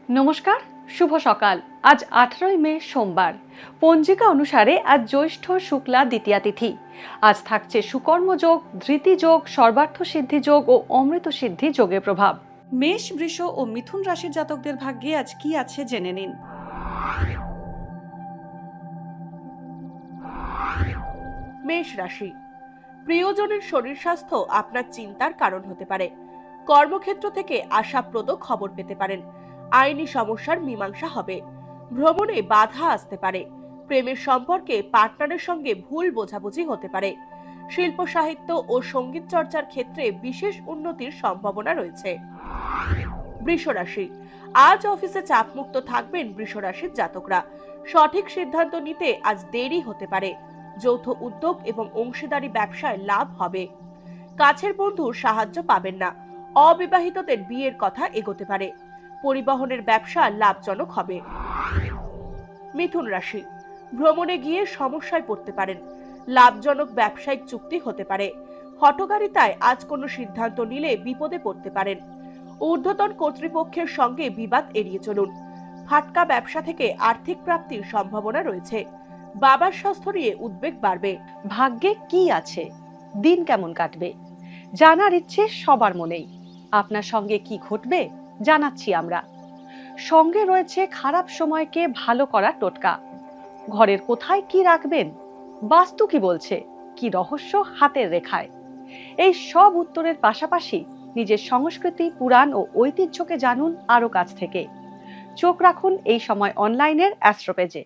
নমস্কার, শুভ সকাল। আজ 18 মে সোমবার। পঞ্জিকা অনুসারে আজ জ্যৈষ্ঠ শুক্লা দ্বিতীয়া তিথি। আজ থাকছে সুকর্মযোগ, ধৃতিযোগ, সর্বার্থ সিদ্ধি যোগ ও অমৃত সিদ্ধি যোগের প্রভাব। মেষ, বৃষ ও মিথুন রাশির জাতকদের ভাগ্যে আজ কি আছে জেনে নিন। মেষ রাশি, প্রিয়জনের শরীর স্বাস্থ্য আপনার চিন্তার কারণ হতে পারে। কর্মক্ষেত্র থেকে আশাপ্রদ খবর পেতে পারেন। আইনি সমস্যার মীমাংসা হবে। ভ্রমণে বাধা আসতে পারে। প্রেমের সম্পর্কে পার্টনারের সঙ্গে ভুল বোঝাবুঝি হতে পারে। শিল্প সাহিত্য ও সঙ্গীত চর্চার ক্ষেত্রে বিশেষ উন্নতির সম্ভাবনা রয়েছে। বৃষ রাশি, আজ অফিসে চাপমুক্ত থাকবেন বৃষ রাশির জাতকরা। সঠিক সিদ্ধান্ত নিতে আজ দেরি হতে পারে। যৌথ উদ্যোগ এবং অংশীদারি ব্যবসায় লাভ হবে। কাছের বন্ধুর সাহায্য পাবেন না। অবিবাহিতদের বিয়ের কথা এগোতে পারে। পরিবহনের ব্যবসা লাভজনক হবে। মিথুন রাশি, ভ্রমণে গিয়ে সমস্যায় পড়তে পারেন। লাভজনক ব্যবসায়িক চুক্তি হতে পারে। হঠকারিতায় আজ কোনো সিদ্ধান্ত নিলে বিপদে পড়তে পারেন। ঊর্ধ্বতন কর্তৃপক্ষের সঙ্গে বিবাদ এড়িয়ে চলুন। ফাটকা ব্যবসা থেকে আর্থিক প্রাপ্তির সম্ভাবনা রয়েছে। বাবার স্বাস্থ্য নিয়ে উদ্বেগ বাড়বে। ভাগ্যে কি আছে, দিন কেমন কাটবে, জানার ইচ্ছে সবার মনেই। আপনার সঙ্গে কি ঘটবে জানাচ্ছি আমরা। সঙ্গে রয়েছে খারাপ সময়কে ভালো করার টোটকা। ঘরের কোথায় কি রাখবেন, বাস্তু কি বলছে, কি রহস্য হাতের রেখায়। এই সব উত্তরের পাশাপাশি নিজের সংস্কৃতি, পুরাণ ও ঐতিহ্যকে জানুন আরো কাছ থেকে। চোখ রাখুন এই সময় অনলাইনের অ্যাস্ট্রো পেজে।